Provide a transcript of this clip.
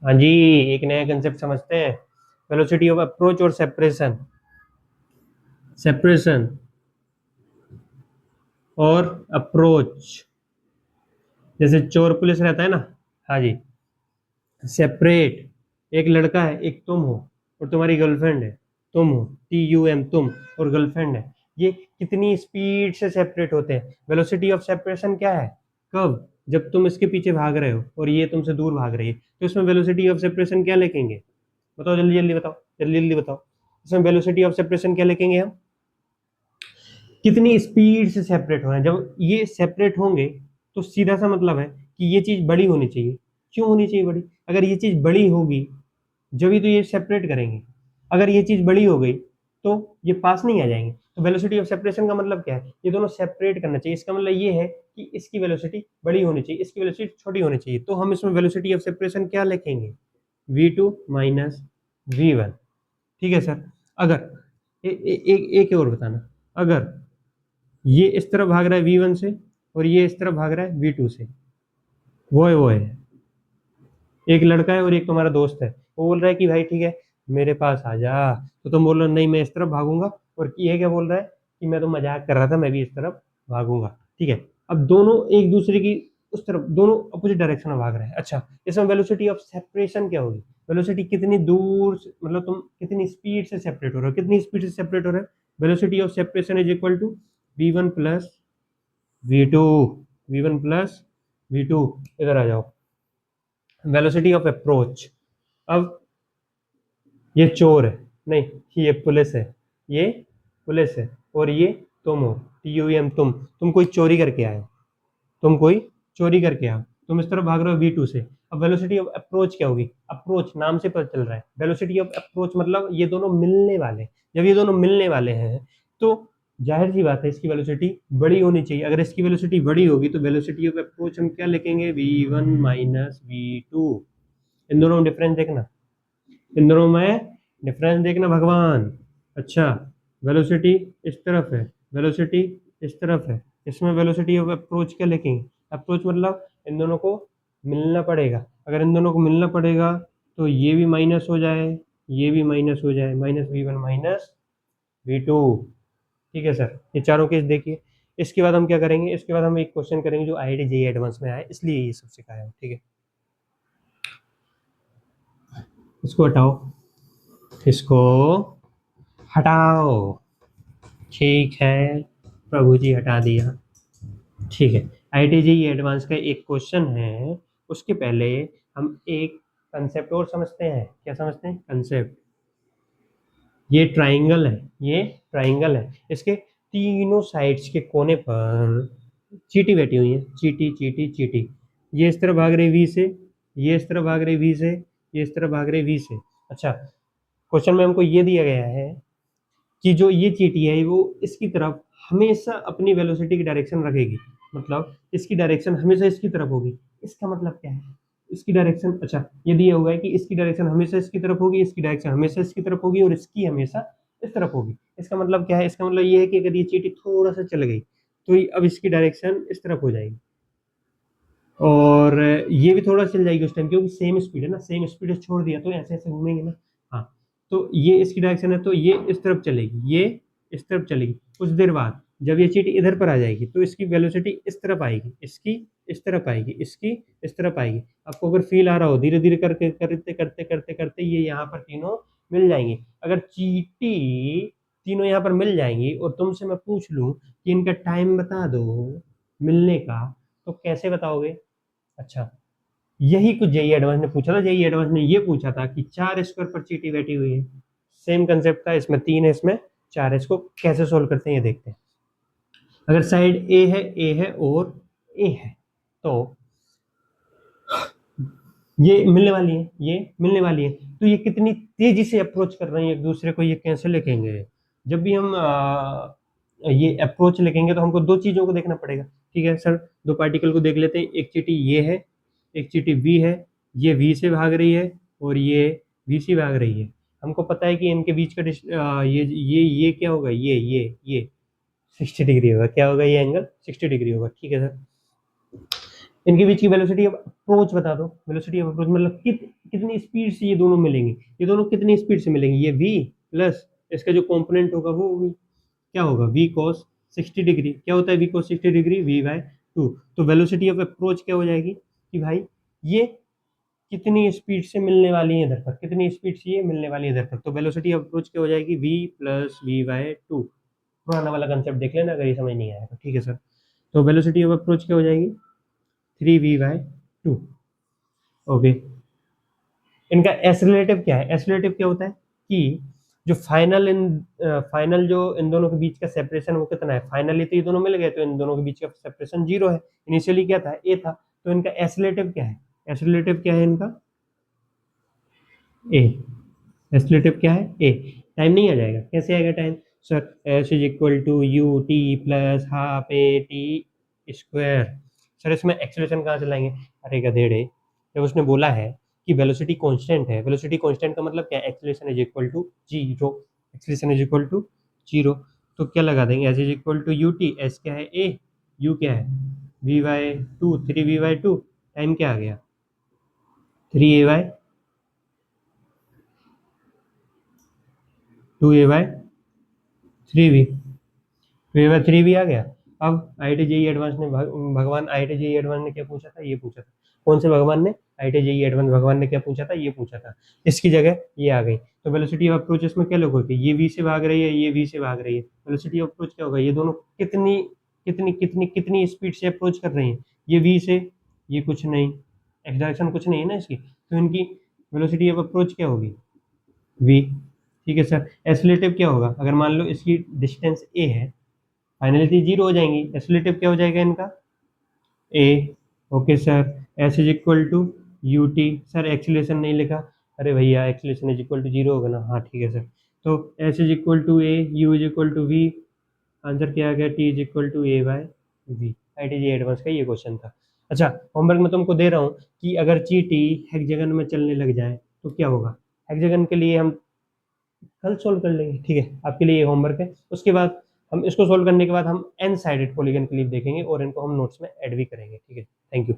हाँ जी, एक नया कंसेप्ट समझते हैं, वेलोसिटी ऑफ अप्रोच और सेपरेशन। सेपरेशन और अप्रोच, जैसे चोर पुलिस रहता है ना। हाँ जी। सेपरेट, एक लड़का है, एक तुम हो और तुम्हारी गर्लफ्रेंड है। तुम हो, TUM, तुम, और गर्लफ्रेंड है। ये कितनी स्पीड से सेपरेट होते हैं? वेलोसिटी ऑफ सेपरेशन क्या है? कब? जब तुम इसके पीछे भाग रहे हो और ये तुमसे दूर भाग रही है, तो इसमें वेलोसिटी ऑफ सेपरेशन क्या लिखेंगे? बताओ, जल्दी जल्दी बताओ, जल्दी जल्दी बताओ। इसमें वेलोसिटी ऑफ सेपरेशन क्या लिखेंगे हम? कितनी स्पीड से सेपरेट हो रहे हैं। जब ये सेपरेट होंगे तो सीधा सा मतलब है कि ये चीज बड़ी होनी चाहिए। क्यों होनी चाहिए बड़ी? अगर ये चीज बड़ी होगी जब ही तो ये सेपरेट करेंगे। अगर ये चीज बड़ी हो गई तो ये पास नहीं आ जाएंगे। तो वेलोसिटी ऑफ सेपरेशन का मतलब क्या है? ये दोनों सेपरेट करना चाहिए। इसका मतलब ये है कि इसकी वेलोसिटी बड़ी होनी चाहिए, इसकी वेलोसिटी छोटी होनी चाहिए। तो हम इसमें वेलोसिटी ऑफ सेपरेशन क्या लिखेंगे? V2 minus V1। ठीक है सर। अगर एक और बताना, अगर ये इस तरफ भाग रहा है V1 से और ये इस तरफ भाग रहा है V2 से, वो है एक लड़का है और एक तुम्हारा दोस्त है। वो बोल रहा है कि भाई ठीक है, मेरे पास आ जा। तो तुम बोल रहे हो नहीं, मैं इस तरफ भागूंगा। और ये क्या बोल रहा है कि मैं तो मजाक कर रहा था, मैं भी इस तरफ भागूंगा। ठीक है। अब दोनों एक दूसरे की उस तरफ, दोनों अपोजिट डायरेक्शन में भाग रहे हैं। अच्छा, इसमें वेलोसिटी ऑफ सेपरेशन क्या होगी? वेलोसिटी कितनी दूर मतलब तुम कितनी स्पीड से सेपरेट हो रहे हो, कितनी स्पीड से सेपरेट हो रहे हो। Velocity of separation is equal to V1 plus V2। V1 plus V2। इधर आ जाओ। Velocity of approach. अब ये चोर है, नहीं ये पुलिस है, ये पुलिस है और ये तुम हो, TUM, तुम कोई चोरी करके आए, तुम कोई चोरी करके आओ। तुम इस तरफ भाग रहे हो V2 से। अब वेलोसिटी ऑफ अप्रोच क्या होगी? अप्रोच नाम से पता चल रहा है, वेलोसिटी ऑफ अप्रोच मतलब ये दोनों मिलने वाले। जब ये दोनों मिलने वाले हैं तो जाहिर सी बात है इसकी वेलोसिटी बड़ी होनी चाहिए। अगर इसकी वेलोसिटी बड़ी होगी तो वेलोसिटी ऑफ अप्रोच हम क्या लिखेंगे? V1 minus V2। इन दोनों में डिफरेंस देखना, इन दोनों में डिफरेंस देखना भगवान। अच्छा, वेलोसिटी इस तरफ है, वेलोसिटी इस तरफ है। इसमें वेलोसिटी ऑफ अप्रोच क्या लिखेंगे? अप्रोच मतलब इन दोनों को मिलना पड़ेगा। अगर इन दोनों को मिलना पड़ेगा तो ये भी माइनस हो जाए, ये भी माइनस हो जाए, माइनस V1 माइनस V2। ठीक है सर, ये चारों केस देखिए। इसके बाद हम क्या करेंगे? इसके बाद हम एक क्वेश्चन करेंगे जो IIT JEE एडवांस में आया, इसलिए ये सब सिखाया है। ठीक है, इसको हटाओ, इसको हटाओ। ठीक है, प्रभु जी हटा दिया। ठीक है, IIT JEE एडवांस का एक क्वेश्चन है। उसके पहले हम एक कंसेप्ट और समझते हैं। क्या समझते हैं? कंसेप्ट। ये ट्राइंगल है, ये ट्राइंगल है। इसके तीनों साइड्स के कोने पर चीटी बैठी हुई है, चीटी चीटी चीटी। ये इस तरह भाग रही V से, ये इस तरह भाग रही V से, ये इस तरह भाग रही V से। अच्छा, क्वेश्चन में हमको ये दिया गया है कि जो ये चीटी है वो इसकी तरफ हमेशा अपनी वेलोसिटी की डायरेक्शन रखेगी। मतलब इसकी डायरेक्शन हमेशा इसकी तरफ होगी। इसका मतलब क्या है? इसकी डायरेक्शन, अच्छा ये दिया हुआ है कि इसकी डायरेक्शन हमेशा इसकी तरफ होगी, इसकी डायरेक्शन हमेशा इसकी तरफ होगी और इसकी हमेशा इस तरफ होगी। इसका मतलब क्या है? इसका मतलब ये है कि अगर ये चीटी थोड़ा सा चल गई तो अब इसकी डायरेक्शन इस तरफ हो जाएगी और ये भी थोड़ा चल जाएगी उस टाइम, क्योंकि सेम स्पीड है ना, सेम स्पीड से छोड़ दिया तो ऐसे ऐसे घूमेंगे ना। हाँ, तो ये इसकी डायरेक्शन है तो ये इस तरफ चलेगी, ये इस तरफ चलेगी। कुछ देर बाद जब ये चीटी इधर पर आ जाएगी तो इसकी वेलोसिटी इस तरफ आएगी, इसकी इस तरफ आएगी, इसकी इस तरफ आएगी। आपको अगर फील आ रहा हो, धीरे धीरे करके करते करते करते करते ये यहाँ पर तीनों मिल जाएंगी। अगर चीटी तीनों यहाँ पर मिल जाएंगी और तुमसे मैं पूछ लूं कि इनका टाइम बता दो मिलने का, तो कैसे बताओगे? अच्छा, यही कुछ जेई एडवांस ने पूछा था। जेई एडवांस ने ये पूछा था कि 4 स्क्वायर पर चीटी बैठी हुई है। सेम कंसेप्ट था, इसमें 3 है, इसमें 4 है। इसको कैसे सोल्व करते हैं ये देखते हैं। अगर साइड ए है, ए है और ए है तो ये मिलने वाली है, ये मिलने वाली है। तो ये कितनी तेजी से अप्रोच कर रहे हैं एक दूसरे को, ये कैसे लिखेंगे? जब भी हम ये अप्रोच लिखेंगे तो हमको दो चीजों को देखना पड़ेगा। ठीक है सर, दो पार्टिकल को देख लेते हैं। एक चीटी ये है, एक चीटी V है। ये V से भाग रही है और ये V से भाग रही है। हमको पता है कि इनके बीच का ये क्या होगा? ये 60 डिग्री होगा। क्या होगा? ये एंगल 60 डिग्री होगा। ठीक है सर, इनके बीच की वेलोसिटी ऑफ अप्रोच बता दो। वेलोसिटी ऑफ अप्रोच मतलब कितनी स्पीड से ये दोनों मिलेंगे, ये दोनों कितनी स्पीड से मिलेंगे, ये v प्लस इसका जो कॉम्पोनेंट होगा वो v क्या होगा, v cos 60 डिग्री। क्या होता है v cos 60 डिग्री, v/2। तो वेलोसिटी ऑफ अप्रोच क्या हो जाएगी कि भाई ये कितनी स्पीड से मिलने वाली है इधर पर, कितनी स्पीड से ये मिलने वाली है इधर पर। तो वेलोसिटी ऑफ अप्रोच क्या हो जाएगी, v प्लस v/2। पुराना वाला कंसेप्ट देख लेना अगर ये समझ नहीं आया तो, ठीक है सर। तो वेलोसिटी ऑफ अप्रोच क्या हो जाएगी, 3v/2। ओके, इनका एस रिलेटिव क्या है, एस रिलेटिव क्या होता है कि जो फाइनल जो इन दोनों के बीच का सेपरेशन वो कितना है, फाइनली तो ये दोनों मिल गए तो इन दोनों के बीच का सेपरेशन 0 है, इनिशियली क्या था, ए था। तो इनका एस रिलेटिव क्या है, एस रिलेटिव क्या है इनका, ए। एस रिलेटिव क्या है, ए। टाइम नहीं आ जाएगा, कैसे आएगा time, sir s is equal to u t plus half a t square. Sir इसमें एक्सेलरेशन कहाँ से लाएंगे, अरे गधेड़े, जब उसने बोला है कि वेलोसिटी कांस्टेंट है, वेलोसिटी कांस्टेंट का मतलब क्या है, acceleration is equal to zero, acceleration is equal to zero. तो क्या लगा देंगे, s is equal to u t, s क्या है ए, यू क्या है v/2, 3v/2। टाइम क्या आ गया, 3a/2a/3v, 2a/3v आ गया। अब IIT JEE एडवांस ने भगवान IIT JEE एडवांस ने क्या पूछा था, ये पूछा था, कौन से भगवान ने, IIT JEE एडवांस भगवान ने क्या पूछा था, ये पूछा था, इसकी जगह ये आ गई। तो वेलोसिटी ऑफ अप्रोच इसमें क्या लोगोगे, ये v से भाग रही है, ये v से भाग रही है, वेलोसिटी ऑफ अप्रोच क्या होगा, ये दोनों कितनी कितनी कितनी कितनी स्पीड से अप्रोच कर रही हैं, ये v से, ये कुछ नहीं, एक्स डायरेक्शन कुछ नहीं है ना इसकी, तो इनकी वेलोसिटी ऑफ अप्रोच क्या होगी, v। ठीक है सर, एसलेटिव क्या होगा, अगर मान लो इसकी डिस्टेंस a है, फाइनली 0 हो जाएंगी, एसलेटिव क्या हो जाएगा इनका, a। Okay sir, s is equal to u t, sir acceleration नहीं लिखा, अरे भैया एक्सीलरेशन इज इक्वल टू 0 होगा ना, हाँ ठीक है सर। तो s is equal to a, u is equal to v, answer क्या आ गया, t is equal to a/v। IIT JEE advance का ये क्वेश्चन था। अच्छा, होमवर्क में तुमको दे रहा हूँ कि अगर चीटी हेक्सागन में चलने लग जाए तो क्या होगा, हेक्सागन के लिए हम कल सोल्व कर लेंगे, ठीक है, आपके लिए ये होमवर्क है। उसके बाद हम इसको सोल्व करने के बाद हम एन साइडेड पॉलीगन के लिए देखेंगे और इनको हम नोट्स में ऐड भी करेंगे, ठीक है। Thank you.